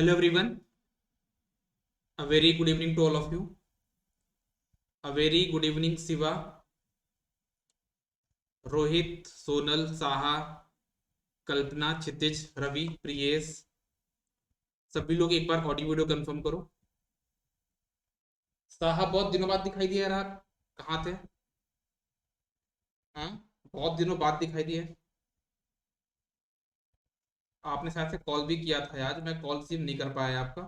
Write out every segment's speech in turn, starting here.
Hello everyone, a very good evening to all of you. A very good evening Siva, Rohit, Sonal, Saha, कल्पना, क्षितिज, रवि, प्रियेश, सभी लोग एक बार audio video confirm करो। साहा बहुत दिनों बाद दिखाई दिया यार, आप कहाँ थे? हाँ, बहुत दिनों बाद दिखाई दिए। आपने शायद से कॉल भी किया था आज, मैं कॉल रिसीव नहीं कर पाया आपका।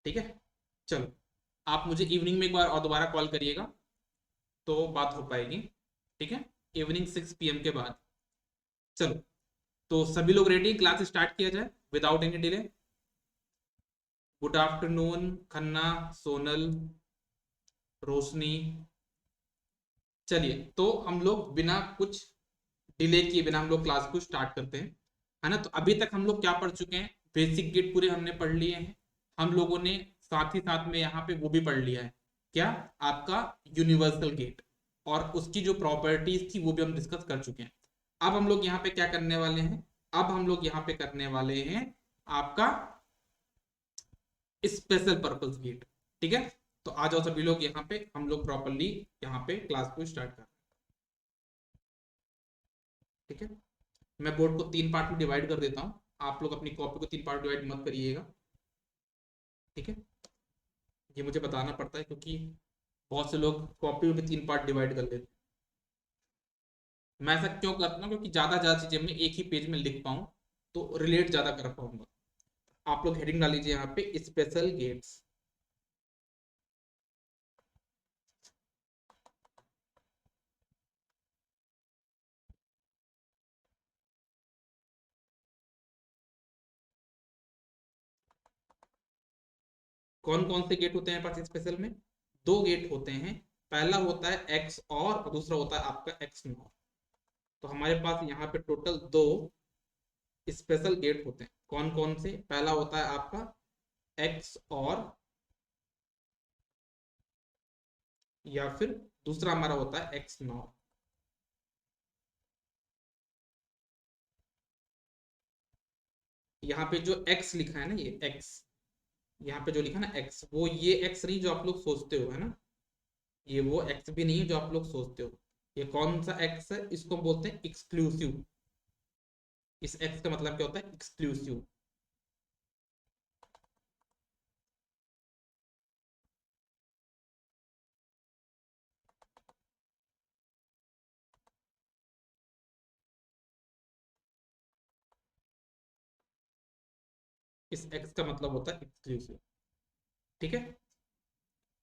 ठीक है, चलो आप मुझे इवनिंग में एक बार और दोबारा कॉल करिएगा तो बात हो पाएगी। ठीक है, इवनिंग 6 PM के बाद। चलो, तो सभी लोग रेडी, क्लास स्टार्ट किया जाए without any delay. Good afternoon Khanna, Sonal, Roshni. चलिए, तो हम लोग बिना कुछ डिले किए बिना हम लोग क्लास को स्टार्ट करते हैं, है ना। तो अभी तक हम लोग क्या पढ़ चुके हैं? बेसिक गेट पूरे हमने पढ़ लिए हैं। हम लोगों ने साथ ही साथ में यहाँ पे वो भी पढ़ लिया है, क्या? आपका यूनिवर्सल गेट, और उसकी जो प्रॉपर्टीज थी वो भी हम डिस्कस कर चुके हैं। अब हम लोग यहाँ पे क्या करने वाले हैं? अब हम लोग यहाँ पे करने वाले हैं आपका स्पेशल पर्पस गेट। ठीक है, तो आ जाओ सभी लोग यहाँ पे, हम लोग प्रॉपरली यहाँ पे क्लास को स्टार्ट कर। ठीक है, मैं बोर्ड को 3 पार्ट में डिवाइड कर देता हूँ। आप लोग अपनी कॉपी को 3 पार्ट डिवाइड मत करिएगा। ठीक है, ये मुझे बताना पड़ता है क्योंकि बहुत से लोग कॉपी में 3 पार्ट डिवाइड कर लेते हैं। मैं ऐसा क्यों करता हूँ? क्योंकि ज़्यादा ज़्यादा चीज़ें मैं एक ही पेज में लिख पाऊँ, तो रिलेट ज़्यादा कर पाऊंगा। आप लोग हेडिंग डाल लीजिए यहाँ पे, स्पेशल गेट्स। कौन कौन से गेट होते हैं पास स्पेशल में? 2 गेट होते हैं। पहला होता है एक्स और दूसरा होता है आपका एक्स नॉट। तो हमारे पास यहाँ पे टोटल 2 स्पेशल गेट होते हैं। कौन कौन से? पहला होता है आपका एक्स और, या फिर दूसरा हमारा होता है एक्स नॉट। यहाँ पे जो एक्स लिखा है ना, ये एक्स, यहाँ पे जो लिखा है ना एक्स, वो ये एक्स नहीं जो आप लोग सोचते हो, है ना। ये वो एक्स भी नहीं है जो आप लोग सोचते हो। ये कौन सा एक्स है? इसको बोलते हैं एक्सक्लूसिव। इस एक्स का मतलब क्या होता है? एक्सक्लूसिव। इस एक्स का मतलब होता है एक्सक्लूसिव। ठीक है,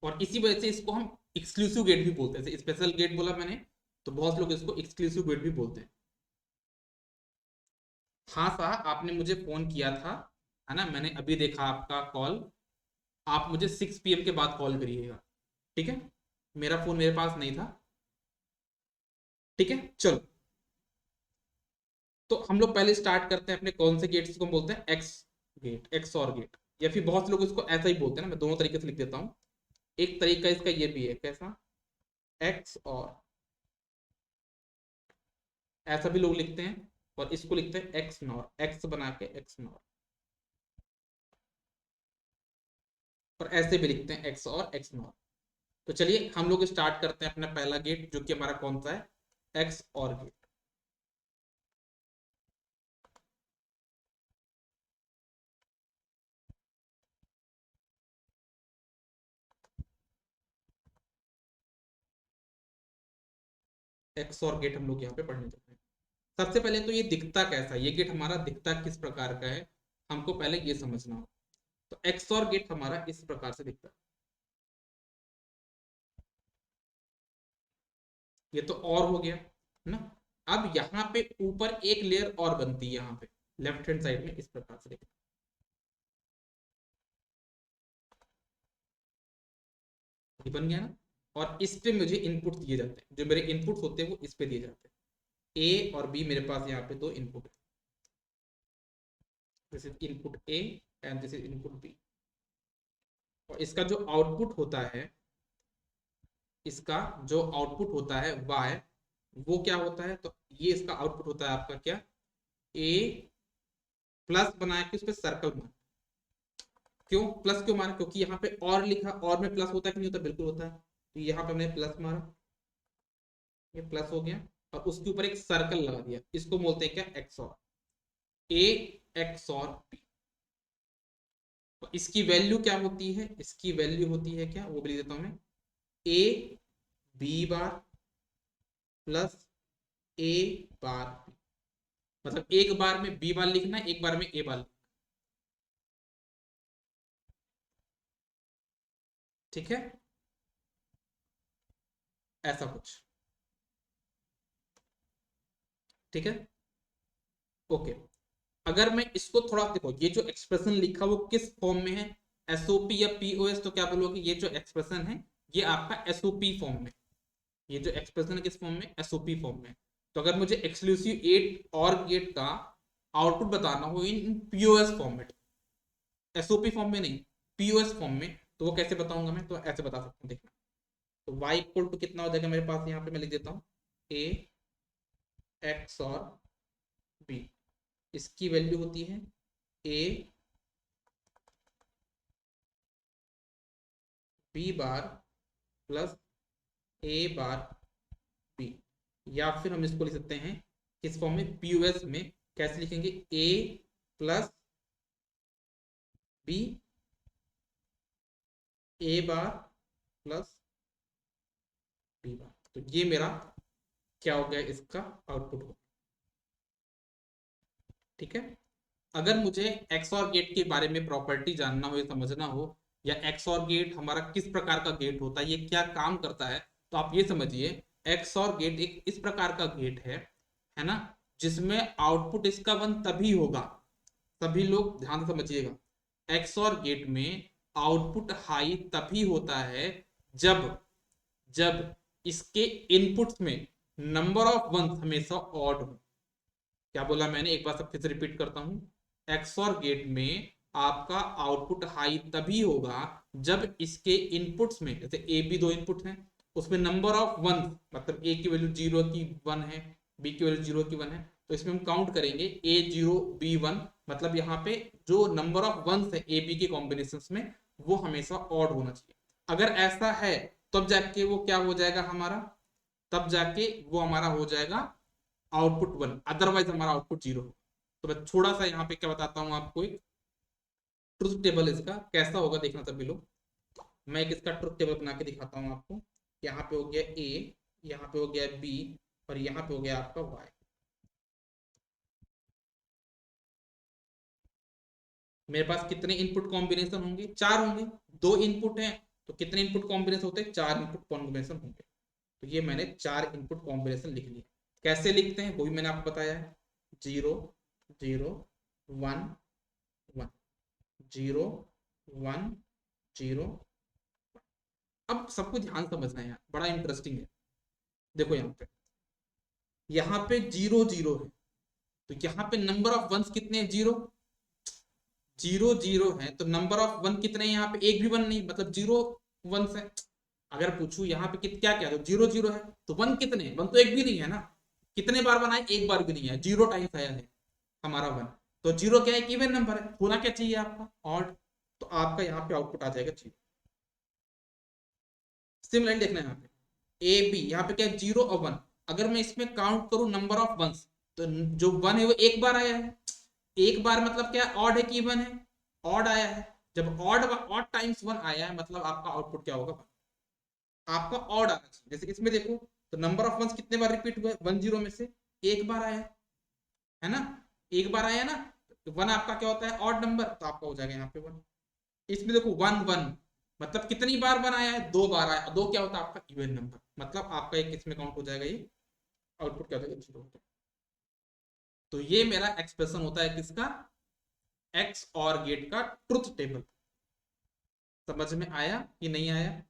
और इसी वजह से इसको हम एक्सक्लूसिव गेट भी बोलते हैं। स्पेशल गेट बोला मैंने, तो बहुत लोग इसको एक्सक्लूसिव गेट भी बोलते हैं। हाँ साहब, आपने मुझे फोन किया था, है ना, मैंने अभी देखा आपका कॉल। आप मुझे 6 PM के बाद कॉल करिएगा। ठीक है, मेरा फोन मेरे पास नहीं था। ठीक है, चलो, तो हम लोग पहले स्टार्ट करते हैं अपने कौन से गेट्स को हम बोलते हैं x gate, x or gate, या फिर बहुत लोग इसको ऐसा ही बोलते हैं ना। मैं दोनों तरीके से लिख देता हूँ। एक तरीका इसका ये भी है, कैसा? एक्स और, ऐसा भी लोग लिखते हैं। और इसको लिखते हैं एक्स नॉर, एक्स बना के एक्स नॉर। और ऐसे भी लिखते हैं एक्स और एक्स नॉर। तो चलिए हम लोग स्टार्ट करते हैं अपना पहला गेट, जो कि हमारा कौन सा है? X or gate. X or gate हम लोग यहाँ पे पढ़ने जाते हैं। सबसे पहले तो ये दिखता कैसा है, ये गेट हमारा दिखता किस प्रकार का है, हमको पहले ये समझना हो। तो एक्स और गेट हमारा इस प्रकार से दिखता है। ये तो और हो गया ना। अब यहाँ पे ऊपर एक लेयर और बनती है, यहाँ पे लेफ्ट हैंड साइड में इस प्रकार से दिखता है। ये बन गया ना। और इस पे मुझे इनपुट दिए जाते हैं, जो मेरे इनपुट होते हैं वो इस पे दिए जाते हैं। ए और बी, मेरे पास यहाँ पे 2 इनपुट है। This is input A and this is input B. और इसका जो आउटपुट होता है, इसका जो आउटपुट होता है वाई, वो क्या होता है? तो ये इसका आउटपुट होता है आपका क्या? ए प्लस बना के उस पर सर्कल मार। क्यों प्लस क्यों मारा? क्योंकि यहाँ पे और लिखा, और में प्लस होता है कि नहीं होता? बिल्कुल होता है। तो यहाँ पे हमने प्लस मारा, ये प्लस हो गया, और उसके ऊपर एक सर्कल लगा दिया। इसको बोलते हैं क्या? एक्स और ए, एक्स और बी। तो इसकी वैल्यू क्या होती है? इसकी वैल्यू होती है क्या, वो भी लिख देता हूं मैं, A B bar plus A bar B. मतलब एक बार में बी बार लिखना, एक बार में ए बार लिखना। ठीक है, ऐसा कुछ। ठीक है, ओके। अगर मैं इसको थोड़ा देखो, ये जो एक्सप्रेशन लिखा वो किस फॉर्म में है? एसओपी या पीओएस? तो क्या बोलोगे? ये जो एक्सप्रेशन है ये आपका एसओपी फॉर्म में। ये जो एक्सप्रेशन है किस फॉर्म में? एसओपी फॉर्म में। तो अगर मुझे एक्सक्लूसिव एट और गेट का आउटपुट बताना हो इन पीओएस फॉर्मेट, एसओपी फॉर्म में नहीं, पीओएस फॉर्म में, तो वो कैसे बताऊंगा मैं? तो ऐसे बता सकता हूँ, देखना। तो y इक्वल टू कितना हो जाएगा मेरे पास? यहाँ पे मैं लिख देता हूँ ए एक्स और बी। इसकी वैल्यू होती है A B bar plus A bar B. या फिर हम इसको लिख सकते हैं किस फॉर्म में? पीओएस में। कैसे लिखेंगे? ए प्लस बी, ए बार प्लस बी बार। तो ये मेरा क्या हो गया? इसका आउटपुट हो। ठीक है। अगर मुझे एक्स और गेट के बारे में प्रॉपर्टी जानना हो या समझना हो, या एक्स और गेट हमारा किस प्रकार का गेट होता है, ये क्या काम करता है, तो आप ये समझिए, एक्स और गेट एक इस प्रकार का गेट है ना, जिसमें आउटपुट इसका वन तभी होगा। सभी लोग ध्यान से समझिएगा, एक्स और गेट में आउटपुट हाई तभी होता है जब जब इसके इनपुट्स में नंबर ऑफ वंस हमेशा ऑड हो। क्या बोला मैंने? एक बार सब फिर से रिपीट करता हूं। एक्सऑर गेट में आपका आउटपुट हाई तभी होगा जब इसके इनपुट्स में, जैसे ए बी दो इनपुट हैं, उसमें नंबर ऑफ वन, मतलब ए की वैल्यू जीरो की वन है, बी की वैल्यू जीरो की वन है, तो इसमें हम काउंट करेंगे ए जीरो बी वन। मतलब यहाँ पे जो नंबर ऑफ वंस है ए बी के कॉम्बिनेशन में, वो हमेशा ऑड होना चाहिए। अगर ऐसा है तब जाके वो क्या हो जाएगा हमारा? तब जाके वो हमारा हो जाएगा आउटपुट वन, अदरवाइज हमारा आउटपुट जीरो। तो मैं थोड़ा सा यहाँ पे क्या बताता हूँ आपको, एक ट्रुथ टेबल इसका कैसा होगा देखना सभी लोग। मैं एक इसका ट्रुथ टेबल बना के दिखाता हूँ आपको। यहाँ पे हो गया ए, यहाँ पे हो गया बी, और यहाँ पे हो गया आपका वाई। मेरे पास कितने इनपुट कॉम्बिनेशन होंगे? चार होंगे। दो इनपुट हैं तो कितने इनपुट कॉम्बिनेशन होते हैं? चार इनपुट कॉम्बिनेशन होंगे। तो ये मैंने चार इनपुट कॉम्बिनेशन लिख लिया। कैसे लिखते हैं वो भी मैंने आपको बताया है। Zero zero one one, zero one zero. अब सबको ध्यान समझना है यार, बड़ा इंटरेस्टिंग है। देखो यहाँ पे जीरो जीरो है, तो यहाँ पे नंबर ऑफ वंस कितने हैं? जीरो। जीरो जीरो है तो नंबर ऑफ वन कितने हैं? यहाँ पे एक भी वन नहीं, मतलब जीरो वंस है। अगर पूछू यहाँ पे क्या क्या, तो जीरो जीरो है, तो वन कितने हैं? वन तो एक भी नहीं है ना। कितने बार वन आए? एक बार भी नहीं है, जीरो टाइम्स आया है हमारा वन। तो जीरो क्या है? इवन नंबर है, होना क्या चाहिए आपका? ऑड। तो आपका यहाँ पे आउटपुट आ जाएगा जीरो। सिमिलरली देखना है यहाँ पे ए बी, यहाँ पे क्या है? जीरो और वन। अगर मैं इसमें काउंट करूं नंबर ऑफ वंस, तो जो वन है वो एक बार आया है। एक बार मतलब क्या? ऑड है कि इवन है? ऑड आया है। जब ऑड ऑड टाइम्स वन आया है, मतलब आपका आउटपुट क्या होगा? आपका ऑड आना चाहिए। जैसे इसमें देखो, तो नंबर ऑफ वंस कितने बार रिपीट हुए? वन जीरो में से एक बार आया है ना, एक बार आया ना। तो वन आपका क्या होता है? ऑड नंबर, तो आपका हो जाएगा यहाँ पे वन। इसमें देखो वन वन, मतलब कितनी बार वन आया है? दो बार आया। दो क्या होता है? आपका इवन नंबर, मतलब आपका एक इसमें काउंट हो जाएगा, ये आउटपुट क्या हो जाएगा? जीरो हो जाएगा। तो ये मेरा एक्सप्रेशन होता है किसका? एक्स और गेट का ट्रुथ टेबल। समझ में आया कि नहीं आया?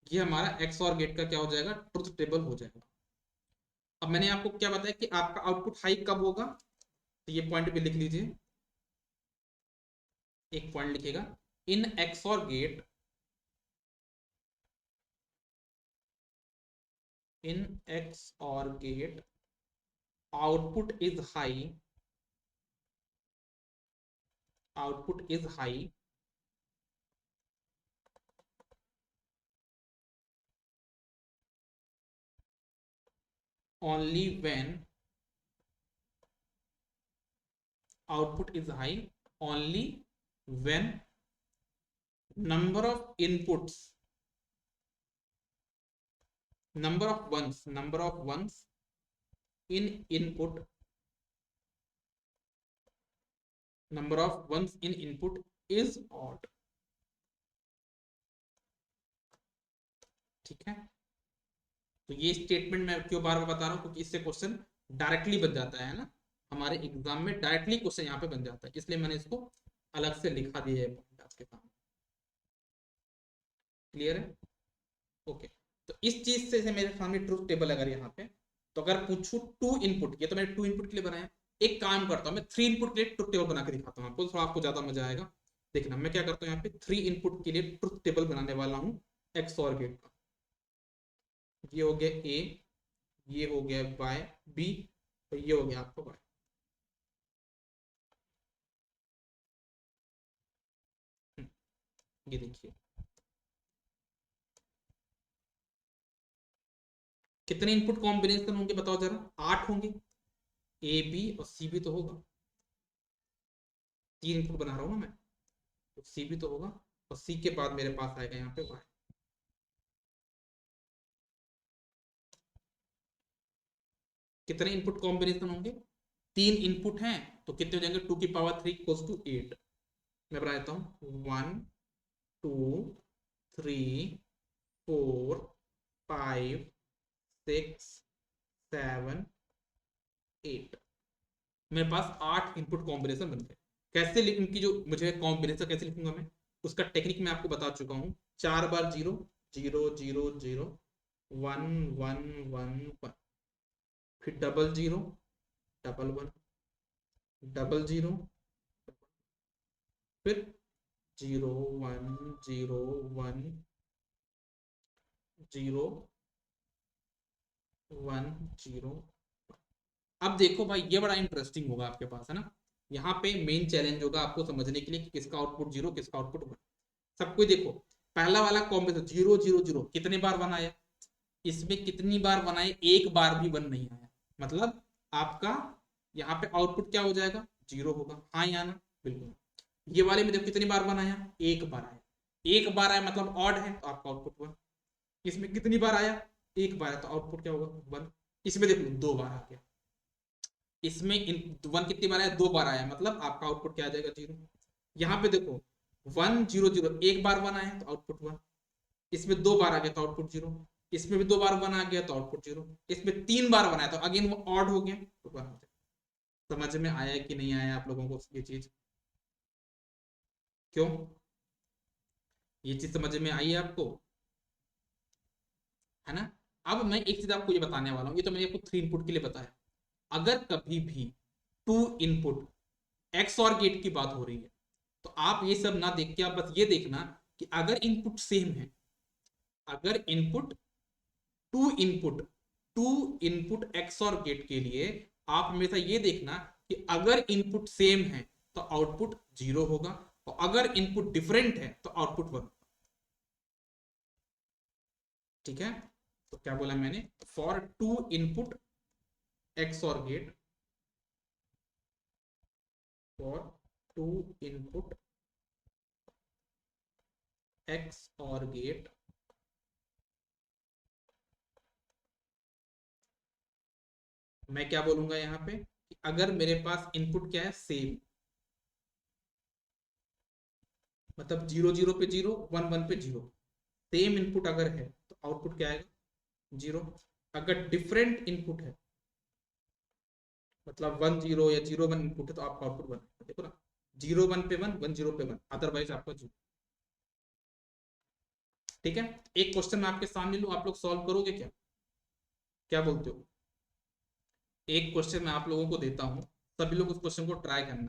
ये हमारा एक्स और गेट का क्या हो जाएगा? ट्रुथ टेबल हो जाएगा। अब मैंने आपको क्या बताया कि आपका आउटपुट हाई कब होगा, तो ये पॉइंट भी लिख लीजिए। एक पॉइंट लिखेगा, in X or gate, in X or gate output is high output is high only when output is high only when number of inputs, number of ones in input, number of ones in input is odd. ठीक है, तो ये statement मैं क्यों बार बार बता रहा हूं, क्योंकि इससे क्वेश्चन डायरेक्टली बन जाता है ना, हमारे एग्जाम में डायरेक्टली क्वेश्चन यहाँ पे बन जाता है, इसलिए मैंने इसको अलग से लिखा दिया है आपके सामने। क्लियर है? ओके, तो इस चीज से मेरे सामने ट्रूथ टेबल अगर यहाँ पे, तो अगर पूछू टू इनपुट, ये तो मैंने टू इनपुट के लिए बनाया, एक काम करता हूँ मैं थ्री इनपुट के लिए ट्रूथ टेबल बना के दिखाता हूँ आपको, थोड़ा आपको ज्यादा मजा आएगा। देखना मैं क्या करता हूँ, यहाँ पे थ्री इनपुट के लिए ट्रूथ टेबल बनाने वाला हूँ एक्सऑर गेट का। ये हो गया ए, ये हो गया वाई बी, और ये हो गया आपका वाई। ये देखिए कितने इनपुट कॉम्बिनेशन होंगे बताओ जरा, 8 होंगे, ए बी और सी भी तो होगा, 3 इनपुट बना रहा हूँ ना मैं, तो सी भी तो होगा, और सी के बाद मेरे पास आएगा यहाँ पे वाई। कितने इनपुट कॉम्बिनेशन होंगे, 3 इनपुट हैं, तो कितने हो जाएंगे, 2 की पावर 3 इक्वल्स टू 8। मैं बना देता हूँ 1 2 3 4 5 6 7 8, मेरे पास 8 इनपुट कॉम्बिनेशन बन गए। कैसे इनकी जो मुझे कॉम्बिनेशन कैसे लिखूंगा मैं, उसका टेक्निक मैं आपको बता चुका हूँ। 4 बार 0 0 0 0 1 1 1 1, फिर डबल 0 डबल 1 डबल 0, फिर 0 1 0 1 0 1 0। अब देखो भाई ये बड़ा इंटरेस्टिंग होगा आपके पास, है ना, यहाँ पे मेन चैलेंज होगा आपको समझने के लिए कि किसका आउटपुट 0 किसका आउटपुट 1। सबको देखो, पहला वाला कॉम्बिनेशन 0 0 0 कितने बार बनाया, इसमें कितनी बार बनाए, एक बार भी 1 नहीं आया, मतलब आपका यहाँ पे आउटपुट क्या हो जाएगा, 0 होगा। हाँ या ना, बिल्कुल। ये वाले में देखो कितनी बार बनाया, एक बार आया, एक बार आया मतलब ऑड है तो आपका आउटपुट 1। इसमें कितनी बार आया, एक बार आया तो आउटपुट क्या होगा 1। इसमें देखो 2 बार आ गया, इसमें 1 कितनी बार आया, 2 बार आया, मतलब आपका आउटपुट क्या आ जाएगा 0। यहाँ पे देखो 1 0 0 एक बार 1 आया तो आउटपुट 1, इसमें 2 बार आ गया तो आउटपुट 0, इसमें भी 2 बार 1 आ गया तो आउटपुट 0, इसमें 3 बार बनाया तो अगेन वो ऑड हो गया तो 1 हो जाए। समझ में आया कि नहीं आया आप लोगों को ये चीज, क्यों, ये चीज समझ में आई है आपको, है ना। अब मैं एक चीज आपको ये बताने वाला हूँ, ये तो मैंने आपको 3 इनपुट के लिए बताया, अगर कभी भी 2 इनपुट एक्स और गेट की बात हो रही है, तो आप ये सब ना देख के आप बस ये देखना कि अगर इनपुट सेम है, अगर input two input two input X or gate के लिए आप हमेशा ये देखना कि अगर इनपुट सेम है तो आउटपुट 0 होगा, और अगर इनपुट डिफरेंट है तो आउटपुट 1। ठीक है, तो क्या बोला मैंने, for two input X or gate, for two input X or gate, मैं क्या बोलूंगा यहाँ पे कि अगर मेरे पास इनपुट क्या है सेम, मतलब 0 0 पे 0 1 1 पे 0, सेम इनपुट अगर है तो आउटपुट क्या आएगा 0। अगर डिफरेंट इनपुट है, मतलब 1 0 या 0 1 इनपुट है तो आपका आउटपुट 1 है, देखो ना, 0 1 पे 1 1 0 पे 1, अदरवाइज आपका 0। ठीक है, एक क्वेश्चन मैं आपके सामने लूं, आप लोग सॉल्व करोगे क्या, क्या बोलते हो, एक क्वेश्चन मैं आप लोगों को देता हूं, सभी लोग उस क्वेश्चन को ट्राई करना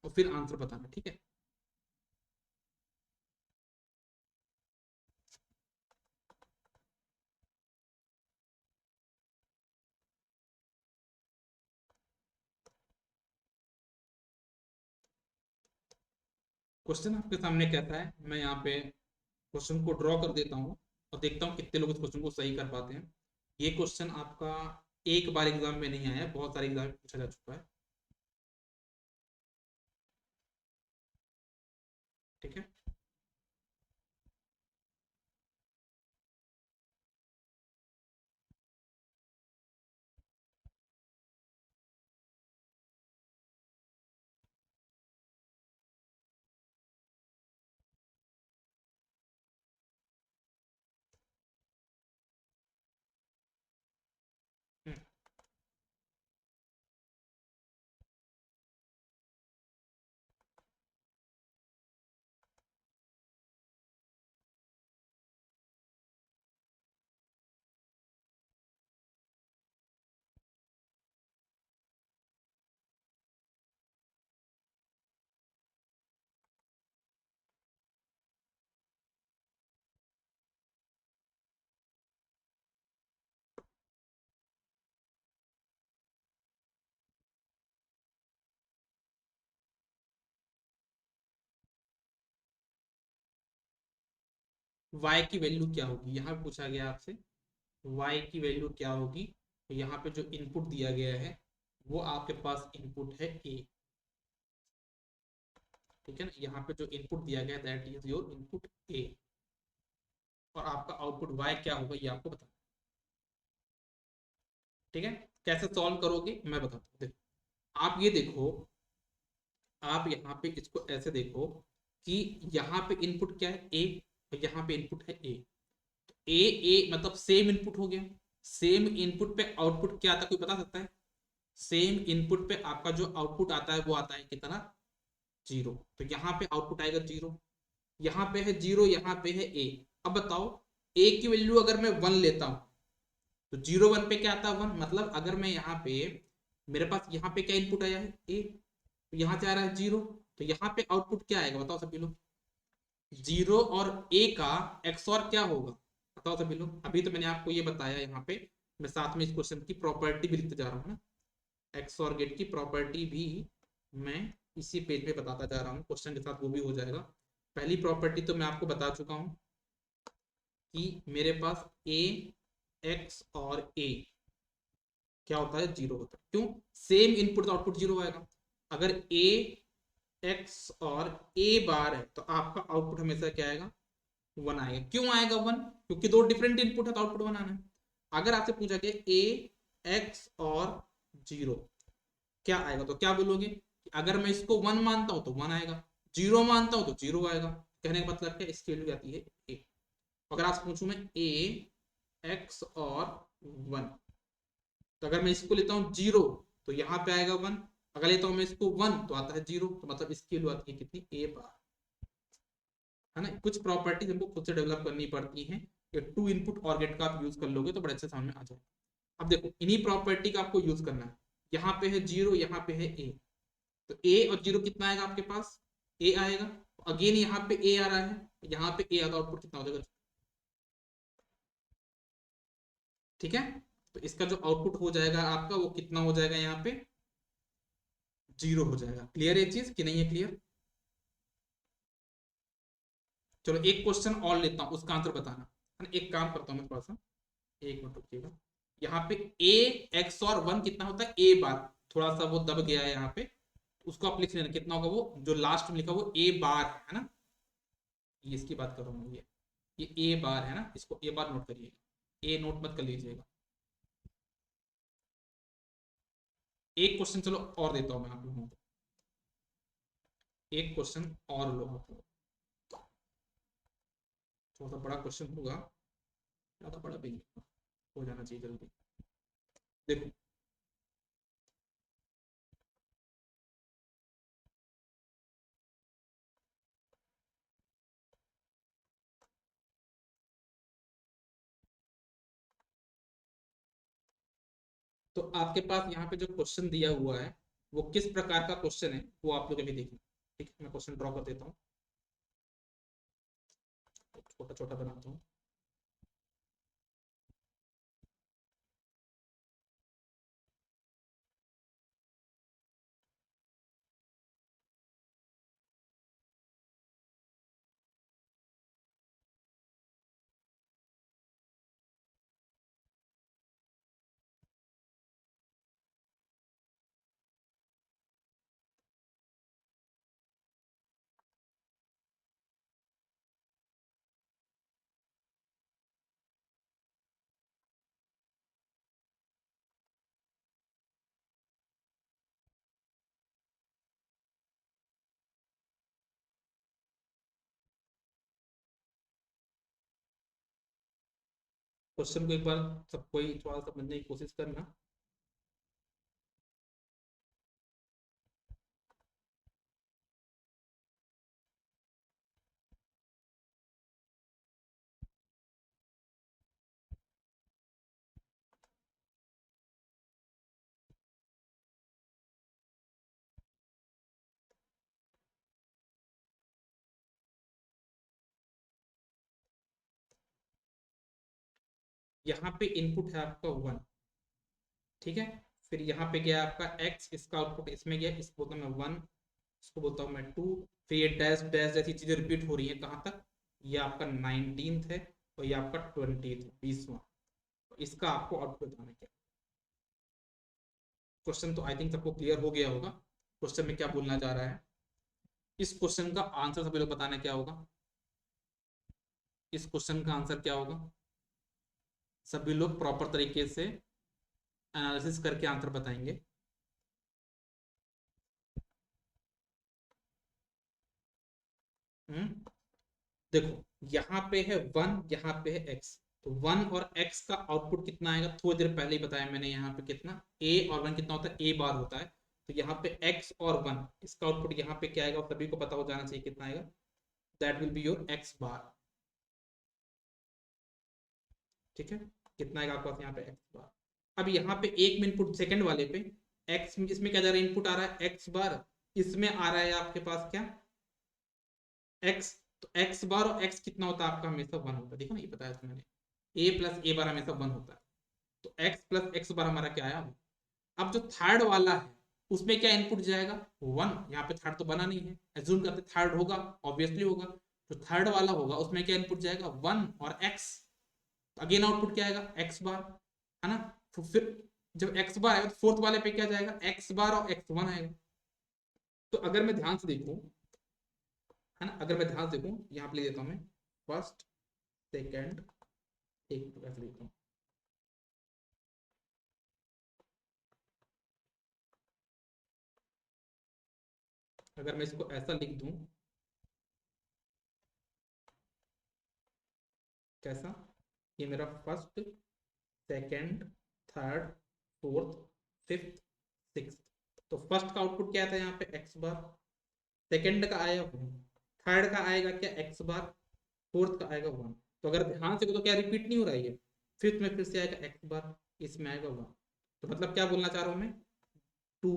और फिर आंसर बताना, ठीक है। क्वेश्चन आपके सामने कहता है, मैं यहाँ पे क्वेश्चन को ड्रॉ कर देता हूँ और देखता हूँ कितने लोग इस क्वेश्चन को सही कर पाते हैं। ये क्वेश्चन आपका एक बार एग्जाम में नहीं आया है, बहुत सारे एग्जाम में पूछा जा चुका है। ठीक है। हम्म, y की वैल्यू क्या होगी, यहाँ पे पूछा गया आपसे y की वैल्यू क्या होगी। तो यहाँ पे जो इनपुट दिया गया है वो आपके पास इनपुट है a। ठीक है ना, यहाँ पे जो इनपुट दिया गया that is your input a, और आपका आउटपुट y क्या होगा ये आपको बताना। ठीक है, कैसे सॉल्व करोगे मैं बताता हूँ। देखो आप ये देखो, आप यहाँ पे इसको ऐसे देखो कि यहाँ पे इनपुट क्या है a, और यहाँ पे इनपुट है a। ए ए मतलब सेम इनपुट हो गया। सेम इनपुट पे आउटपुट क्या आता है कोई बता सकता है? सेम इनपुट पे आपका जो आउटपुट आता है वो आता है कितना? जीरो। तो यहाँ पे आउटपुट आएगा जीरो, यहाँ पे है जीरो, यहाँ पे है ए। अब बताओ, ए की वैल्यू अगर मैं वन लेता हूं तो जीरो वन पे क्या आता है? वन। मतलब अगर मैं यहाँ पे, मेरे पास यहाँ पे क्या इनपुट आया है? ए। तो यहाँ से आ रहा है जीरो, तो यहाँ पे आउटपुट क्या आएगा बताओ सभी लोग? जीरो और ए का एक्सऑर क्या होगा बताओ सभी लोग? अभी तो मैंने आपको ये बताया यहाँ पे, मैं साथ में इस क्वेश्चन की प्रॉपर्टी भी लिखते जा रहा हूँ ना। एक्सऑर गेट की प्रॉपर्टी भी मैं इसी पेज पे बताता जा रहा हूँ, क्वेश्चन के साथ वो भी हो जाएगा। पहली प्रॉपर्टी तो मैं आपको बता चुका हूँ कि मेरे पास ए एक्स और ए क्या होता है? जीरो होता है। क्यों? सेम इनपुट तो आउटपुट जीरो आएगा। अगर ए एक्स और ए बार है तो आपका आउटपुट हमेशा क्या आएगा? वन आएगा। क्यों आएगा वन? क्योंकि दो डिफरेंट इनपुट है तो आउटपुट वन आना है। अगर आपसे पूछा गया ए एक्स और जीरो क्या आएगा तो क्या बोलोगे? अगर मैं इसको वन मानता हूं तो वन आएगा, जीरो मानता हूं तो जीरो आएगा। कहने का मतलब क्या? इसकी वैल्यू आती है ए। अगर आपसे पूछूं मैं ए एक्स और वन, तो अगर मैं इसको लेता हूँ जीरो तो यहाँ पे आएगा वन। अगर लेता हूँ मैं इसको वन तो आता है जीरो, तो मतलब इसकी वैल्यू आती है कितनी? ए बार। है ना, कुछ प्रॉपर्टीज हमको खुद से डेवलप करनी पड़ती हैं। ये टू इनपुट और गेट का आप यूज कर लोगे तो बड़े अच्छे समझ में आ जाएगा। अब देखो इन्हीं प्रॉपर्टी का आपको यूज करना है। यहाँ पे है जीरो, यहाँ पे है ए, तो ए और जीरो कितना आएगा आपके पास? ए आएगा। अगेन यहाँ पे ए आ रहा है, यहाँ पे ए आता, आउटपुट कितना हो जाएगा? ठीक है, तो इसका जो आउटपुट हो जाएगा आपका वो कितना हो जाएगा? यहाँ पे जीरो हो जाएगा। क्लियर है चीज कि नहीं है क्लियर? चलो एक क्वेश्चन और लेता हूं, उसका आंसर बताना। एक काम करता हूं मैं थोड़ा सा, एक मिनट रुकिएगा। यहाँ पे ए एक्स और वन कितना होता है? ए बार। थोड़ा सा वो दब गया है यहाँ पे, उसको आप लिख लेना कितना होगा। वो जो लास्ट में लिखा वो ए बार है ना, ये इसकी बात कर रहा हूँ। ये ए बार है ना, इसको ए बार नोट करिएगा, ए नोट मत कर लीजिएगा। एक क्वेश्चन चलो और देता हूँ मैं आप लोगों को, एक क्वेश्चन और लो आप लोग। थोड़ा सा बड़ा क्वेश्चन होगा, ज्यादा बड़ा भी नहीं होगा, हो जाना चाहिए जल्दी। देखो तो आपके पास यहाँ पे जो क्वेश्चन दिया हुआ है वो किस प्रकार का क्वेश्चन है वो आप लोग अभी देखना। ठीक है, मैं क्वेश्चन ड्रॉ कर देता हूँ, छोटा छोटा बनाता हूँ। क्वेश्चन को एक बार सब कोई थोड़ा सा समझने की कोशिश करना। यहाँ पे इनपुट है आपका 1, ठीक है। फिर यहाँ पे गया आपका x, इसका आउटपुट इसमें गया, इसको बोलता हूँ मैं 1, इसको बोलता हूँ मैं 2। फिर ये डैश डैश जैसी चीजें रिपीट हो रही है कहाँ तक, ये आपका 19th है और ये आपका 20th, 20वां। इसका आपको आउटपुट बताना क्या। क्वेश्चन तो आई थिंक सबको क्लियर हो गया होगा, क्वेश्चन में क्या बोलना चाह रहा है। इस क्वेश्चन का आंसर सभी लोग बताना क्या होगा, इस क्वेश्चन का आंसर क्या होगा। सभी लोग प्रॉपर तरीके से एनालिसिस करके आंसर बताएंगे। देखो यहाँ पे है 1, यहाँ पे है x, तो 1 और x का आउटपुट कितना आएगा, थोड़ी देर पहले ही बताया मैंने। यहाँ पे कितना a और 1 कितना होता है, a बार होता है। तो यहाँ पे x और 1, इसका आउटपुट यहाँ पे क्या आएगा, सभी को पता हो जाना चाहिए कितना आएगा। That will be your x बार, ठीक है। कितना आएगा आपके पास यहाँ पे x बार। अब यहाँ पे एक में इनपुट सेकंड वाले पे x, इसमें क्या जा रहा है, इनपुट आ रहा है x बार, इसमें आ रहा है आपके पास क्या, x। तो x बार और x कितना होता है आपका, हमेशा 1 होता है। देखो ना, ये बताया था मैंने, a प्लस a बार हमेशा 1 होता है। तो x प्लस x बार हमारा क्या आया। अब जो थर्ड वाला है उसमें क्या इनपुट जाएगा, 1। यहाँ पे थर्ड तो बना नहीं है, एज्यूम करते थर्ड होगा, ऑब्वियसली होगा। जो थर्ड वाला होगा उसमें क्या इनपुट जाएगा, 1 और x। अगेन आउटपुट क्या आएगा, x बार, है ना। तो फिर जब x बार आएगा तो फोर्थ वाले पे क्या जाएगा, x बार और x1 आएगा। तो अगर मैं ध्यान से देखूं, है ना, अगर मैं ध्यान से देखूं, यहाँ पे ले देता हूं मैं फर्स्ट सेकेंड, एक तो ऐसे देखता हूँ। अगर मैं इसको ऐसा लिख दूं, कैसा, ये मेरा first second third fourth fifth six. तो फर्स्ट का आउटपुट क्या था यहाँ पे, एक्स बार। सेकेंड का आया 1, थर्ड का आएगा क्या, एक्स बार। फोर्थ का आएगा 1। तो अगर ध्यान से तो क्या रिपीट नहीं हो रहा है, फिफ्थ में फिर से आएगा एक्स बार, इसमें आएगा 1। तो मतलब क्या बोलना चाह रहा हूँ मैं, 2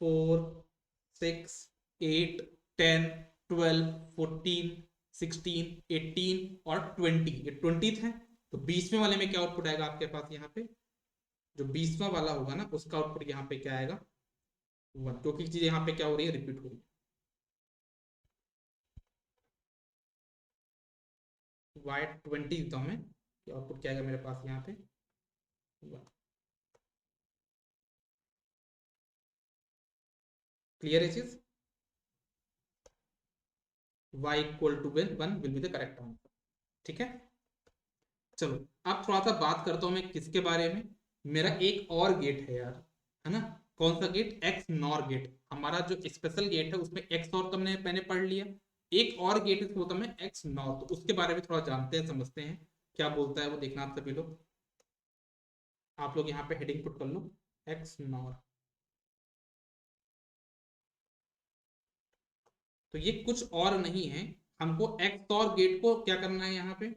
4 6 8 10 12 14 16 18 और 20, ये 20th है। तो 20वें वाले में क्या आउटपुट आएगा आपके पास, यहाँ पे जो 20वां वाला होगा ना, उसका आउटपुट यहाँ पे क्या आएगा, 1, क्योंकि चीज यहाँ पे क्या हो रही है, रिपीट हो रही है। y20 देता हूँ मैं, आउटपुट क्या आएगा मेरे पास यहाँ पे, 1। क्लियर है चीज, y equal to 1 will be the correct answer, ठीक है। चलो अब थोड़ा सा बात करता हूं मैं किसके बारे में, मेरा एक और गेट है यार, है ना। कौन सा गेट, एक्स नॉर गेट। हमारा जो स्पेशल गेट है उसमें एक्स और तो मैंने पढ़ लिया, एक और गेट है बोलता मैं एक्स नॉर, तो उसके बारे में थोड़ा जानते हैं, समझते हैं क्या बोलता है वो, देखना आप सभी लोग। आप लोग यहाँ पे हेडिंग पुट कर लो, एक्स नॉर। तो ये कुछ और नहीं है, हमको एक्स और गेट को क्या करना है यहाँ पे,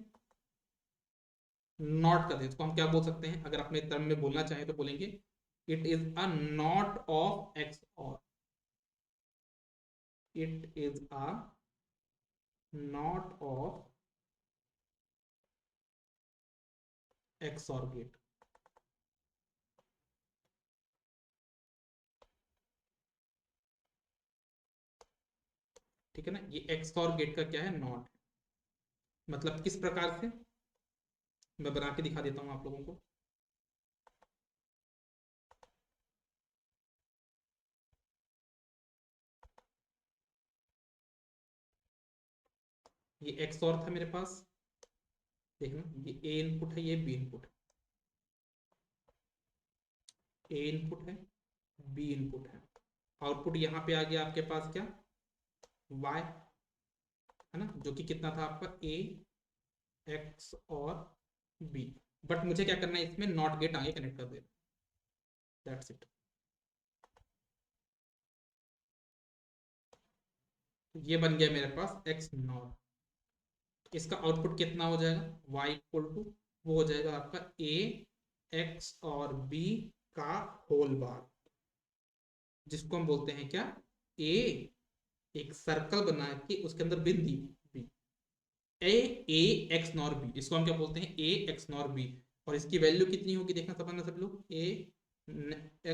नॉट कर दे। इसको हम क्या बोल सकते हैं, अगर अपने टर्म में बोलना चाहें तो बोलेंगे it is a not of x or, it is a not of x or gate. ठीक है ना, ये एक्स और गेट का क्या है, नॉट। मतलब किस प्रकार से, मैं बना के दिखा देता हूं आप लोगों को। ये एक्स और था मेरे पास, देखना ये ए इनपुट है, ये बी इनपुट है, ए इनपुट है, बी इनपुट है। आउटपुट यहाँ पे आ गया आपके पास क्या, वाई, है ना, जो कि कितना था आपका, ए एक्स और बी। बट मुझे क्या करना है, इसमें नॉट गेट आगे कनेक्ट कर देना, दैट्स इट। ये बन गया मेरे पास एक्स नॉट। इसका आउटपुट कितना हो जाएगा, y इक्वल टू वो हो जाएगा आपका a x और b का होल बार, जिसको हम बोलते हैं क्या, a, एक सर्कल बना के उसके अंदर बिंदी b, a x nor b, इसको हम क्या बोलते हैं, a x नॉर b। और इसकी वैल्यू कितनी होगी देखना सब लोग, a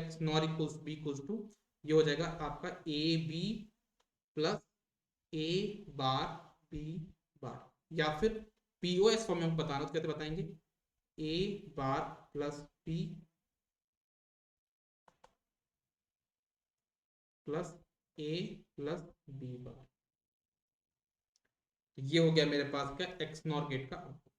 x NOR equals b equals to, ये हो जाएगा आपका a b plus a bar b bar, या फिर पीओएस फॉर्म में हम बताना तो कैसे बताएंगे, a bar plus b plus a plus b बार। तो ये हो गया मेरे पास क्या, एक्स नॉर गेट का आउटपुट।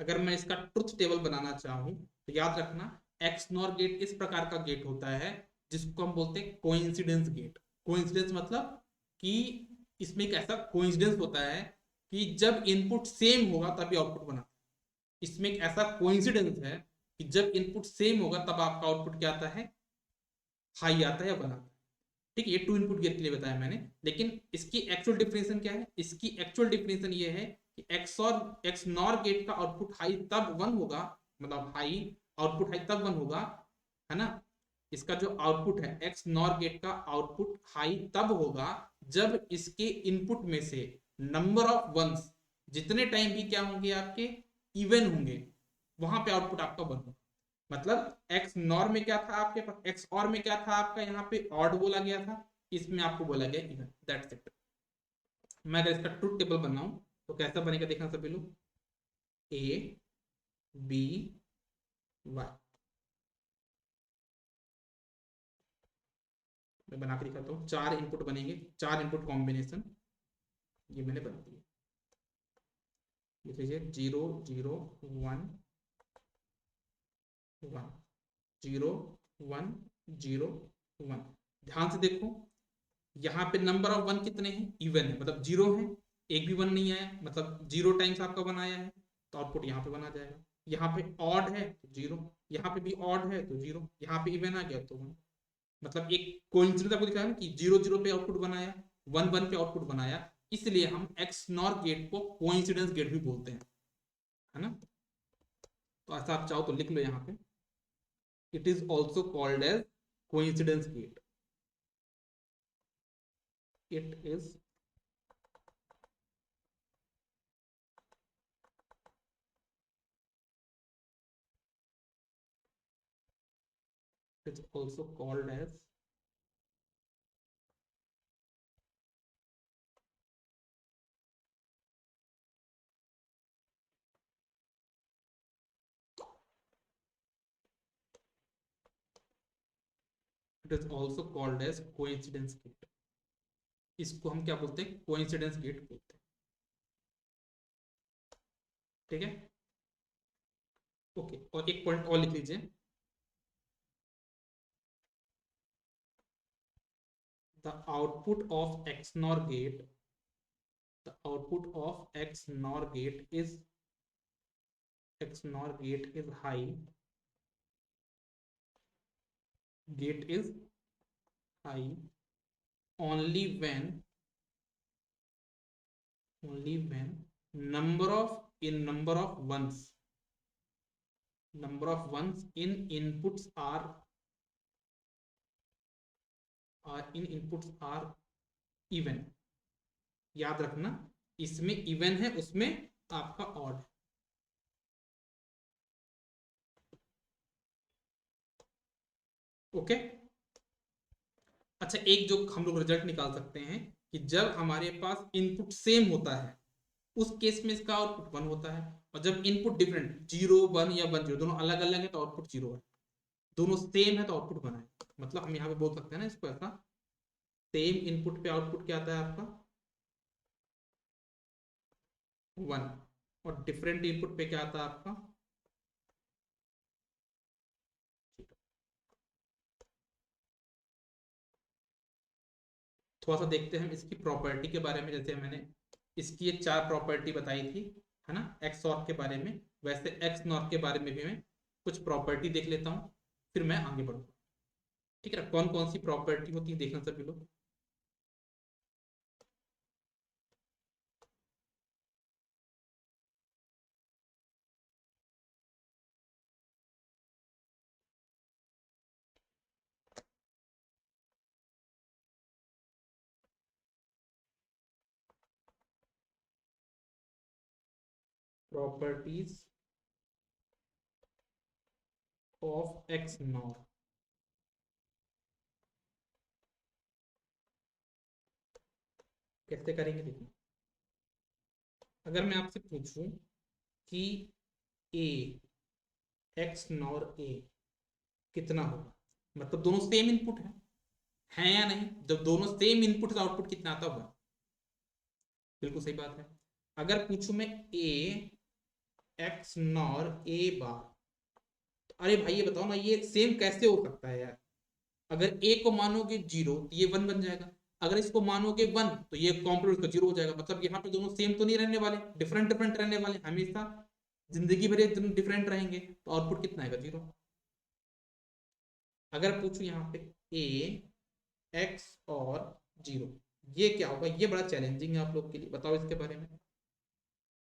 अगर मैं इसका ट्रुथ टेबल बनाना चाहूं तो याद रखना, एक्स नॉर गेट इस प्रकार का गेट होता है जिसको हम बोलते हैं कोइंसिडेंस गेट। कोइंसिडेंस मतलब कि इसमें एक ऐसा कोइंसिडेंस होता है कि जब इनपुट सेम होगा तभी आउटपुट बना। इसमें एक ऐसा कोइंसिडेंस है कि जब इनपुट सेम होगा तब आपका आउटपुट क्या आता है, हाई आता है या वन आता है। ठीक है, ये टू इनपुट गेट के लिए बताया मैंने, लेकिन इसकी एक्चुअल डिफिनेशन क्या है, इसकी एक्चुअल डिफिनेशन ये है कि एक्स नॉर गेट का आउटपुट हाई तब वन होगा, मतलब हाई आउटपुट हाई तब वन होगा, है ना। इसका जो आउटपुट है एक्स नॉर गेट का आउटपुट हाई तब होगा जब इसके इनपुट में से नंबर ऑफ वंस जितने टाइम भी क्या होंगे आपके, इवन होंगे, वहां पे आउटपुट आपका वन होगा। मतलब एक्स नॉर में क्या था आपके पास, एक्स और में क्या था आपका, यहाँ पे ऑड बोला गया था, इसमें आपको बोला गया इवन, दैट्स इट। मैं अगर इसका ट्रुथ टेबल बनाऊं तो कैसा बनेगा देखना सभी लोग, ए बी वाई, मैं बना के दिखाता हूँ। चार इनपुट बनेंगे, चार इनपुट कॉम्बिनेशन ये मैंने बना दिया। लिख लीजिए 0 0 1 1 0 1 0 1। ध्यान से देखो, यहाँ पे नंबर ऑफ वन कितने हैं, इवन है, मतलब जीरो है, एक भी वन नहीं आया, मतलब जीरो टाइम्स आपका वन आया है, तो आउटपुट यहाँ पे वन आ जाएगा। यहाँ पे ऑड है तो जीरो, यहाँ पे भी ऑड है तो जीरो, यहाँ पे इवन आ गया तो वन। मतलब एक कोइंसिडेंस आपको दिखाया ना कि जीरो जीरो पे आउटपुट बनाया, वन वन पे आउटपुट बनाया, इसलिए हम एक्स नॉर गेट को कोइंसिडेंस गेट भी बोलते हैं, है ना। तो ऐसा आप चाहो तो लिख लो यहाँ पे, it is also called as coincidence gate. इट इज also called as coincidence gate. इसको हम क्या बोलते हैं, कोइंसिडेंस गेट बोलते हैं। ठीक है, ओके। और एक पॉइंट और लिख लीजिए, the output of X NOR gate, the output of X NOR gate is, X NOR gate is high, gate is high only when, only when number of, in number of ones, number of ones in inputs are even। याद रखना, इसमें even है, उसमें आपका odd. Okay. अच्छा, एक जो हम लोग रिजल्ट निकाल सकते हैं कि जब हमारे पास इनपुट सेम होता है उस केस में इसका आउटपुट वन होता है, और जब इनपुट डिफरेंट, जीरो वन या वन जीरो, दोनों अलग अलग है तो आउटपुट जीरो है, दोनों सेम है तो आउटपुट वन है। मतलब हम यहाँ पे बोल सकते हैं ना इसको ऐसा, सेम इनपुट पे आउटपुट क्या आता है आपका, वन, और डिफरेंट इनपुट पे क्या आता है आपका, थोड़ा सा देखते हैं हम इसकी प्रॉपर्टी के बारे में। जैसे मैंने इसकी ये चार प्रॉपर्टी बताई थी, है ना, एक्स ऑर के बारे में, वैसे एक्स नॉर के बारे में भी मैं कुछ प्रॉपर्टी देख लेता हूँ, फिर मैं आगे बढ़ूँ। ठीक है ना, कौन कौन सी प्रॉपर्टी होती है देखना सभी लोग। Properties of X nor. कैसे करेंगे देखिए, अगर मैं आपसे पूछूं कि ए एक्स नॉर ए कितना होगा, मतलब दोनों सेम इनपुट है या नहीं? जब दोनों सेम इनपुट तो आउटपुट कितना आता होगा? बिल्कुल सही बात है। अगर पूछूं मैं ए एक्स नॉर ए बार, तो अरे भाई ये बताओ ना, ये सेम कैसे हो सकता है यार? अगर ए को मानोगे जीरो तो ये वन बन जाएगा, अगर इसको मानोगे वन तो ये कॉम्प्लीमेंट का जीरो हो जाएगा। मतलब यहाँ पे दोनों सेम तो नहीं रहने वाले, डिफरेंट डिफरेंट रहने वाले हमेशा, जिंदगी भर ये डिफरेंट रहेंगे, तो आउटपुट कितना आएगा? जीरो। अगर पूछूं यहाँ पे ए एक्स और जीरो, ये क्या होगा? ये बड़ा चैलेंजिंग है आप लोग के लिए, बताओ इसके बारे में।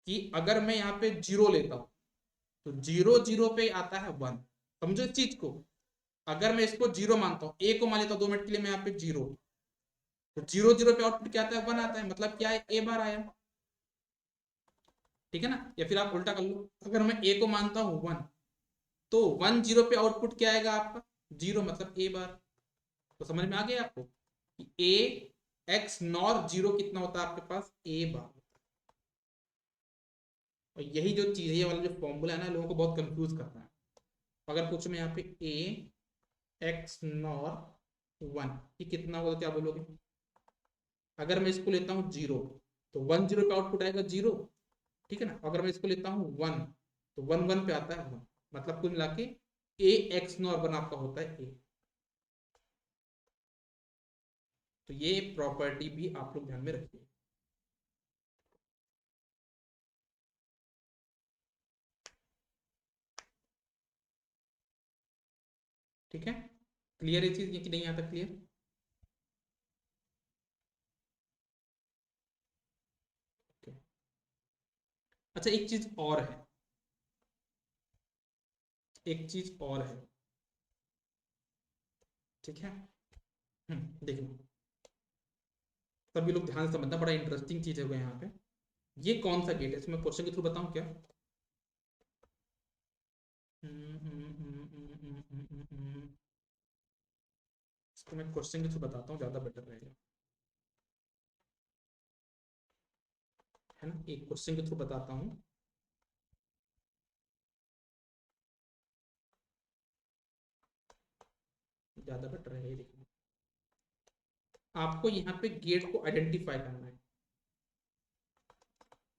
कि अगर मैं यहाँ पे जीरो लेता हूँ तो जीरो जीरो पे आता है वन, समझो इस चीज को। अगर मैं इसको जीरो मानता हूँ, ए को मान लेता हूँ 2 मिनट के लिए मैं यहाँ पे जीरो, तो जीरो जीरो पे आउटपुट क्या आता है? वन आता है, मतलब क्या है? ए बार आया। ठीक है ना? या फिर आप उल्टा कर लो, अगर मैं ए को मानता हूँ वन, तो वन जीरो पे आउटपुट क्या आएगा आपका? जीरो, मतलब ए बार। तो समझ में आ गया आपको कि ए एक्स नॉर जीरो कितना होता है आपके पास? ए बार। और यही जो चीज है, ये वाला जो फॉर्मूला है ना, लोगों को बहुत कंफ्यूज करता है। अगर पूछो मैं यहाँ पे ए एक्स नॉर वन, ये कितना होगा, तो क्या बोलोगे? अगर मैं इसको लेता हूँ जीरो, तो वन जीरो पे आउटपुट आएगा जीरो। ठीक है ना? अगर मैं इसको लेता हूँ वन, तो वन वन पे आता है वन, मतलब कुल मिला के ए एक्स नॉर वन आपका होता है ए। तो ये प्रॉपर्टी भी आप लोग ध्यान में रखिए। ठीक है, क्लियर है चीज, ये कि नहीं यहाँ तक क्लियर? अच्छा, एक चीज और है, एक चीज और है। ठीक है, देखो सभी लोग ध्यान से समझना, बड़ा इंटरेस्टिंग चीज है वो यहाँ पे। ये कौन सा गेट है, इसमें क्वेश्चन के थ्रू बताऊं क्या? इसको मैं क्वेश्चन के थ्रू बताता हूँ, ज्यादा बेटर रहेगा, है ना? एक क्वेश्चन के थ्रू बताता हूँ। ज्यादा बेटर रहेगा, ये देखिए। आपको यहाँ पे गेट को आइडेंटिफाई करना है।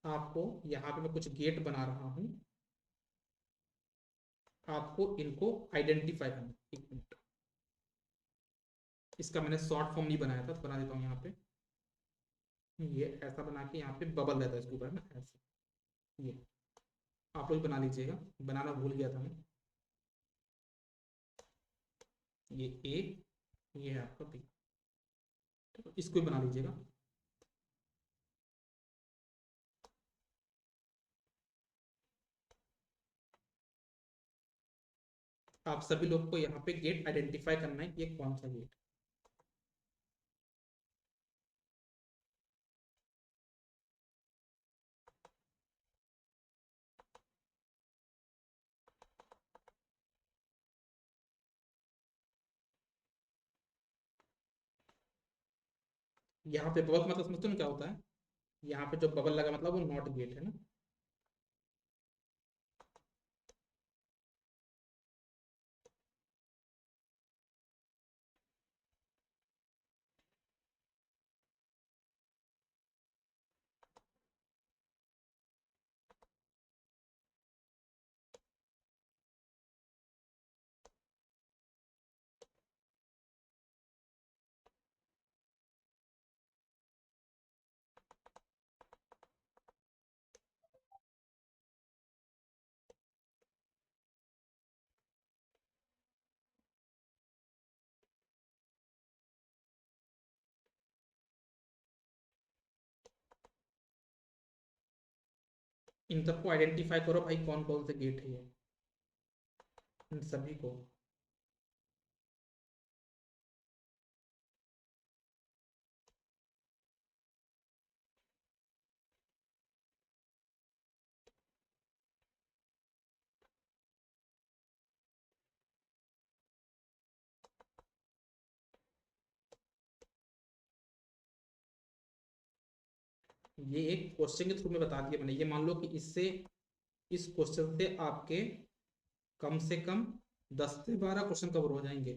आपको यहाँ पे मैं कुछ गेट बना रहा हूँ, आपको इनको आइडेंटिफाई करना है। एक मिनट, इसका मैंने शॉर्ट फॉर्म नहीं बनाया था, तो बना देता हूँ यहाँ पे। ये ऐसा बना के यहाँ पे बबल रहता है इसके ऊपर ना, ऐसे। ये आप लोग बना लीजिएगा, बनाना भूल गया था मैं। ये ए, ये है आपका बी, तो इसको भी बना लीजिएगा। आप सभी लोग को यहाँ पे गेट आइडेंटिफाई करना है, ये कौन सा गेट। यहाँ पे बबल मतलब समझते हो ना क्या होता है? यहाँ पे जो बबल लगा मतलब वो नॉट गेट है ना। इन सबको आइडेंटिफाई करो भाई, कौन कौन से गेट है ये, इन सभी को। ये एक क्वेश्चन के थ्रू में बता दिया मैंने। ये मान लो कि इससे, इस क्वेश्चन से आपके कम से कम 10 से 12 क्वेश्चन कवर हो जाएंगे।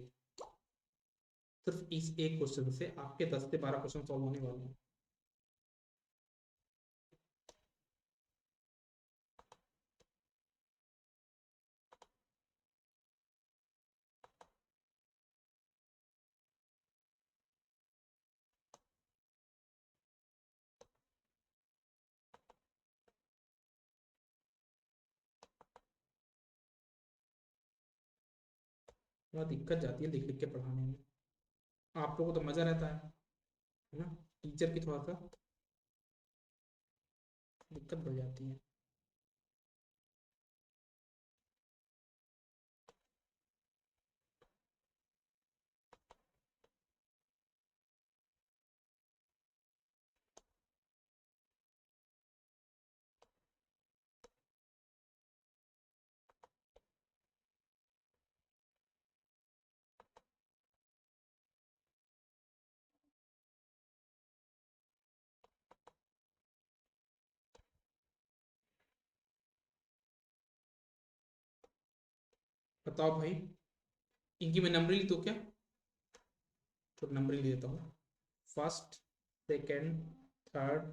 सिर्फ इस एक क्वेश्चन से आपके 10 से 12 क्वेश्चन सॉल्व होने वाले हैं। थोड़ा दिक्कत जाती है लिख लिख के पढ़ाने में। आप लोगों को तो मजा रहता है ना। टीचर की थोड़ा सा दिक्कत बढ़ जाती है। बताओ भाई, इनकी मैं नंबरिंग तो क्या, तो नंबरिंग ले देता हूँ। First, second, third,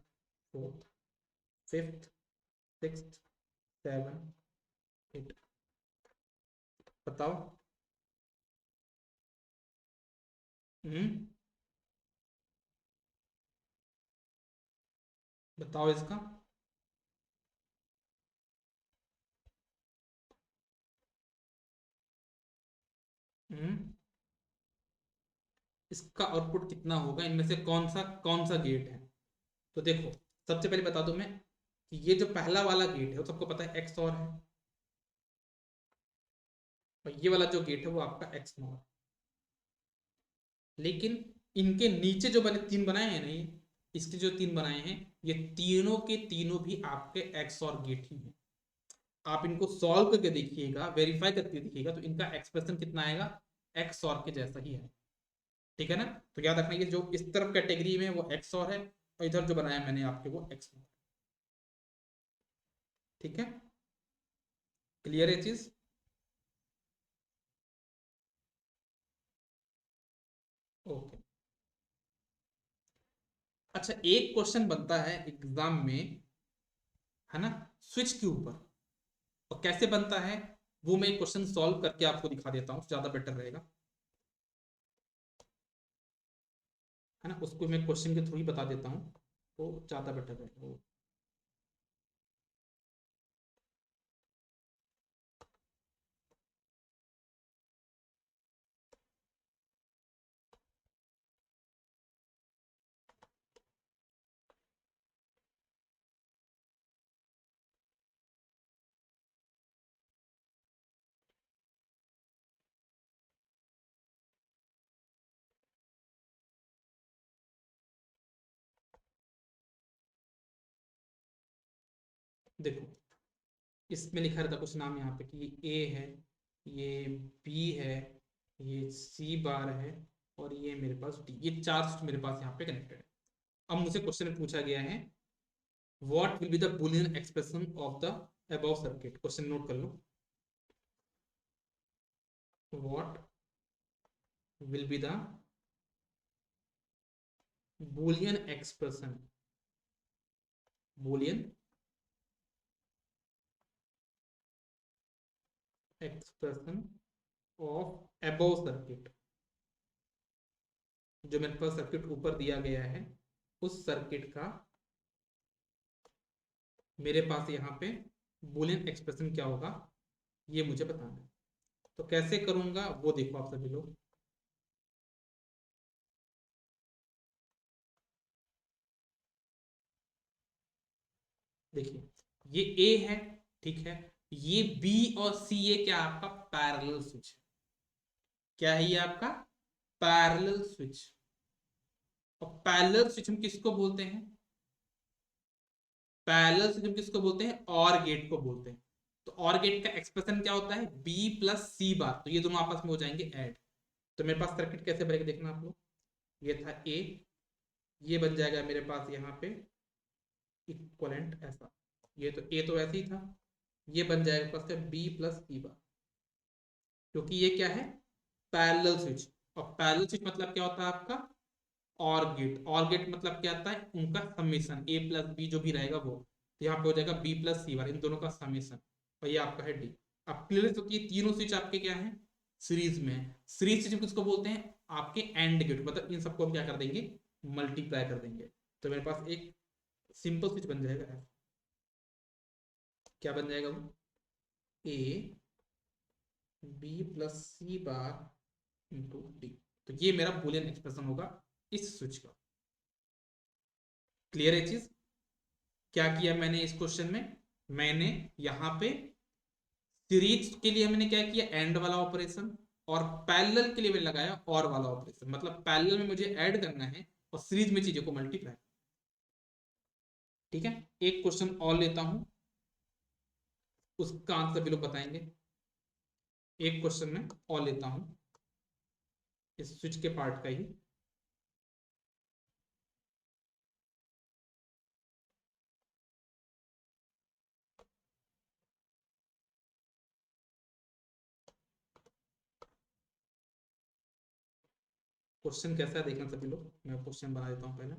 fourth, fifth, sixth, seven, eight. बताओ। हम्म, बताओ इसका। हम्म, इसका आउटपुट कितना होगा, इनमें से कौन सा गेट है। तो देखो, सबसे पहले बता दूं मैं कि ये जो पहला वाला गेट है वो सबको पता है एक्स और है, और ये वाला जो गेट है वो आपका एक्स नॉर है। लेकिन इनके नीचे जो बने तीन बनाए हैं ना, ये इसके जो तीन बनाए हैं, ये तीनों के तीनों भी आपके एक्स और गेट ही हैं। आप इनको सॉल्व करके देखिएगा, वेरीफाई करके देखिएगा, तो इनका एक्सप्रेशन कितना आएगा, एक्स और के जैसा ही है। ठीक है ना। तो याद रखना, ये जो इस तरफ कैटेगरी में वो एक्स और है, और इधर जो बनाया मैंने आपके वो एक्स और। ठीक है, क्लियर है चीज। ओके। अच्छा, एक क्वेश्चन बनता है एग्जाम में, है ना, स्विच के ऊपर, और कैसे बनता है वो मैं एक क्वेश्चन सॉल्व करके आपको दिखा देता हूँ, ज्यादा बेटर रहेगा, है ना। उसको मैं क्वेश्चन के थ्रू ही बता देता हूँ, तो ज्यादा बेटर रहेगा वो। देखो, इसमें लिखा रहता कुछ नाम यहाँ पे कि ये ए है, ये बी है, ये सी बार है, और ये मेरे पास डी। ये चार मेरे पास यहाँ पे कनेक्टेड है। अब मुझे क्वेश्चन में पूछा गया है, what will be the Boolean expression of the above circuit. Question note कर लो। What will be the Boolean expression, Boolean expression of above circuit. जो मेरे पास सर्किट ऊपर दिया गया है, उस सर्किट का मेरे पास यहाँ पे बूलियन एक्सप्रेशन क्या होगा, ये मुझे बताना है। तो कैसे करूंगा वो देखो आप सभी लोग। देखिए, ये ए है, ठीक है, ये बी और सी, ये क्या आपका पैरेलल स्विच है। क्या है ये आपका पैरेलल स्विच। और पैरेलल स्विच हम किसको बोलते हैं, पैरेलल स्विच हम किसको बोलते हैं, और गेट को बोलते हैं। तो और गेट का एक्सप्रेशन क्या होता है, बी प्लस सी बार, तो ये दोनों आपस में हो जाएंगे ऐड। तो मेरे पास सर्किट कैसे बनेगा देखना आप लोग, ये था ए, ये बन जाएगा मेरे पास यहाँ पे इक्वलेंट ऐसा, ये तो ए तो ऐसे ही था, ये बन जाएगा पास बी प्लस सी बार, क्योंकि ये क्या है पैरेलल स्विच। और पैरेलल स्विच मतलब क्या होता है आपका और गेट, और गेट मतलब क्या आता है उनका समेशन, ए प्लस बी जो भी रहेगा वो, तो यहाँ पे हो जाएगा बी प्लस सी बार, इन दोनों का समेशन, और ये आपका है डी। अब क्लियर, तो ये तीनों स्विच आपके क्या है सीरीज में है। सीरीज स्विच किसको बोलते हैं, आपके एंड गेट, मतलब इन सबको हम क्या कर देंगे मल्टीप्लाई कर देंगे। तो मेरे पास एक सिंपल स्विच बन जाएगा, क्या बन जाएगा वो, A B plus C bar into D. तो ये मेरा बुलियन एक्सप्रेशन होगा इस स्विच का। क्लियर है चीज। क्या किया मैंने इस क्वेश्चन में, मैंने यहाँ पे सीरीज के लिए मैंने क्या किया एंड वाला ऑपरेशन, और पैरेलल के लिए मैंने लगाया और वाला ऑपरेशन, मतलब पैरेलल में मुझे ऐड करना है और सीरीज में चीजों को मल्टीप्लाई। ठीक है, एक क्वेश्चन और लेता हूं, उसका आंसर भी लोग बताएंगे। एक क्वेश्चन में और लेता हूं इस स्विच के पार्ट का ही। क्वेश्चन कैसा है देखना सभी लोग, मैं क्वेश्चन बना देता हूं पहले।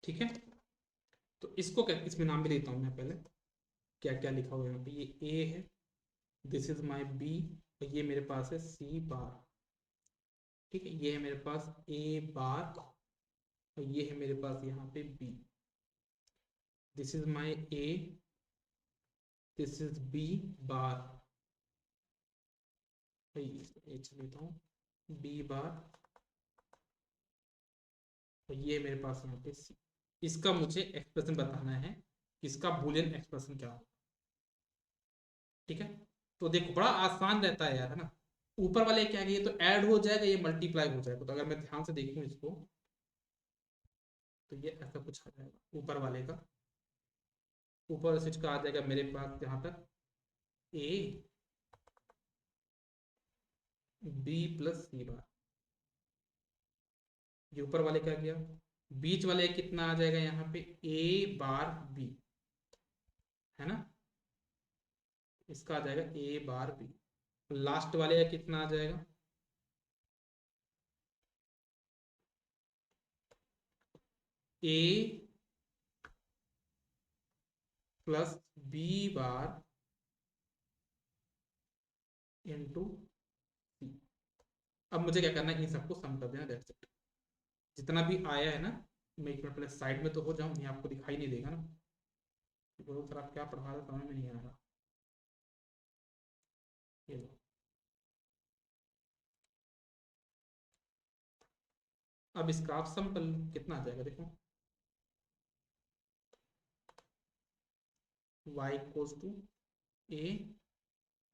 ठीक है, तो इसको क्या, इसमें नाम भी देता हूं मैं पहले, क्या क्या लिखा हुआ है यहाँ पे, ये ए है, दिस इज माई बी, और ये मेरे पास है सी बार। ठीक है, ये है मेरे पास ए बार, और ये है मेरे पास यहाँ पे B. This is my A, this is B bar, H लेता हूँ, बी बार, और ये मेरे पास यहाँ पे सी। इसका मुझे एक्सप्रेशन बताना है, इसका बूलियन एक्सप्रेशन क्या हो। ठीक है, तो देखो बड़ा आसान रहता है यार, है ना। ऊपर वाले क्या है, ये तो ऐड हो जाएगा, ये मल्टीप्लाई हो जाएगा, तो अगर मैं ध्यान से देखूं इसको, तो ये ऐसा कुछ आ जाएगा ऊपर वाले का। ऊपर स्विच का आ जाएगा मेरे पास यहाँ तक ए बी प्लस सी बार, ये ऊपर वाले का गया। बीच वाले कितना आ जाएगा यहाँ पे ए बार बी, है ना, इसका आ जाएगा ए बार बी। लास्ट वाले का कितना आ जाएगा, ए प्लस बी बार इंटू सी। अब मुझे क्या करना है, इन सबको सम कर देना, दैट्स इट। जितना भी आया है ना, मैं एक मिनट पहले साइड में तो हो जाऊं, नहीं आपको दिखाई नहीं देगा ना, बोलो सर आप क्या पढ़ा रहे, समझ में नहीं आ रहा। ये लो, अब इसका आप सम कर लो, कितना आ जाएगा देखो, y equals to A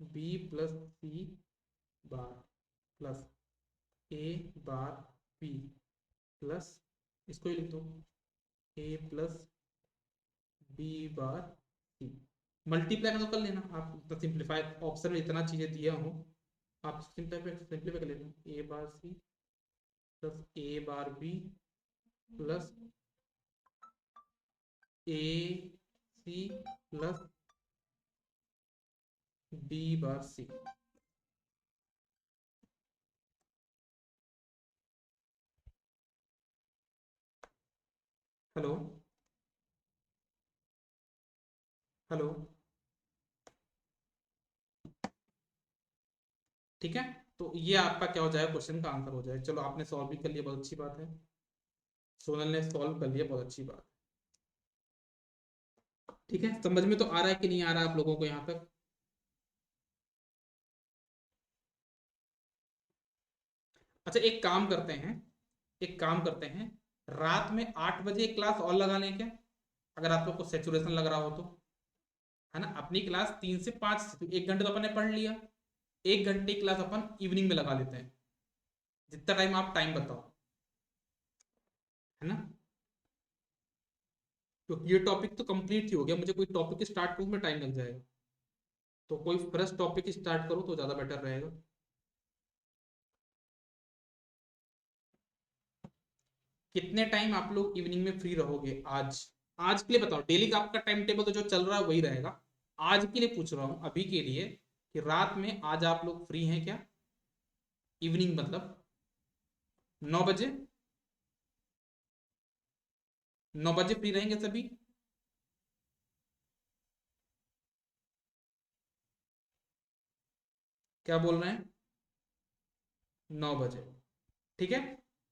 B plus C bar plus A bar B plus, इसको ही लिख दो, A plus B bar C. Multiply तो कर लेना आप, इतना सिंप्लीफाई ऑप्शन में इतना चीजें दिया हो, आप सिंप्लीफाई कर लेना, ए बार C plus A bar B plus A C plus B bar C. Hello hello, ठीक है। तो ये आपका क्या हो जाएगा, क्वेश्चन का आंसर हो जाएगा। चलो आपने सॉल्व भी कर लिया, बहुत अच्छी बात है। सोनल ने सॉल्व कर लिया, बहुत अच्छी बात। ठीक है, समझ में तो आ रहा है कि नहीं आ रहा आप लोगों को यहाँ तक? अच्छा एक काम करते हैं, एक काम करते हैं, रात में 8 बजे एक क्लास और लगा लें क्या, अगर आप लोग को सेचुरेशन लग रहा हो तो, है ना। अपनी क्लास 3 से 5, 1 घंटे तो अपन ने पढ़ लिया, 1 घंटे की क्लास अपन इवनिंग में लगा लेते हैं, जितना टाइम आप टाइम बताओ, है ना। तो ये टॉपिक तो कंप्लीट ही हो गया, मुझे कोई टॉपिक स्टार्ट करने में टाइम लग जाएगा, तो कोई फ्रेश टॉपिक स्टार्ट करो तो ज़्यादा बेटर रहेगा। कितने टाइम आप लोग इवनिंग में फ्री रहोगे आज? आज के लिए बताओ, डेली का आपका टाइम टेबल तो जो चल रहा है वही रहेगा, आज के लिए पूछ रहा हूं अभी के लिए, कि रात में आज आप लोग फ्री हैं क्या? इवनिंग मतलब 9 बजे, 9 बजे फ्री रहेंगे सभी? क्या बोल रहे हैं? 9 बजे, ठीक है।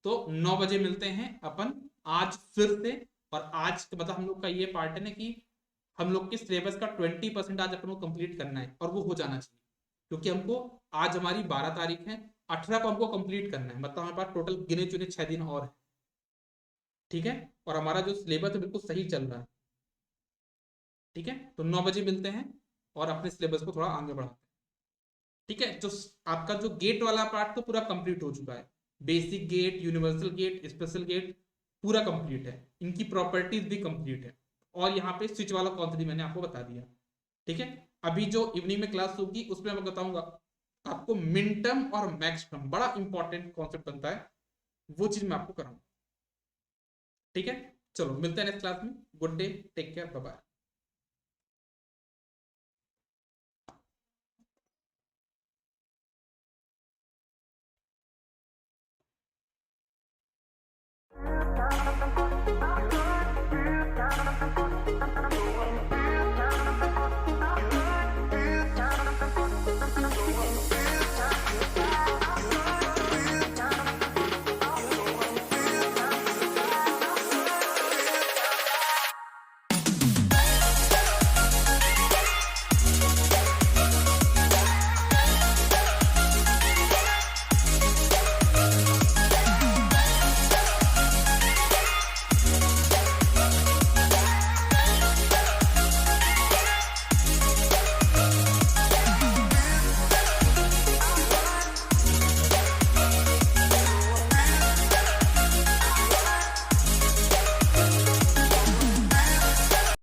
तो 9 बजे मिलते हैं अपन आज फिर से। और आज मतलब हम लोग का ये पार्ट है ना कि हम लोग के सिलेबस का 20% आज अपन को कंप्लीट करना है, और वो हो जाना चाहिए, क्योंकि हमको आज हमारी 12 तारीख है, 18 को हमको कंप्लीट करना है, मतलब हमारे पास टोटल गिने चुने 6 दिन और है, ठीक है। और हमारा जो सिलेबस है बिल्कुल सही चल रहा है, ठीक है। तो 9 बजे मिलते हैं और अपने सिलेबस को थोड़ा आगे बढ़ाते हैं, ठीक है। जो आपका जो गेट वाला पार्ट तो पूरा कंप्लीट हो चुका है, basic gate, universal gate, special gate पूरा कंप्लीट है, इनकी प्रॉपर्टीज भी कंप्लीट है, और यहाँ पे स्विच वाला कॉन्सेप्ट मैंने आपको बता दिया, ठीक है। अभी जो इवनिंग में क्लास होगी उसमें मैं बताऊंगा आपको मिन टर्म और मैक्स टर्म, बड़ा इंपॉर्टेंट कॉन्सेप्ट बनता है, वो चीज मैं आपको कराऊंगा, ठीक है। चलो मिलते हैं नेक्स्ट क्लास में, good day, take care, bye bye.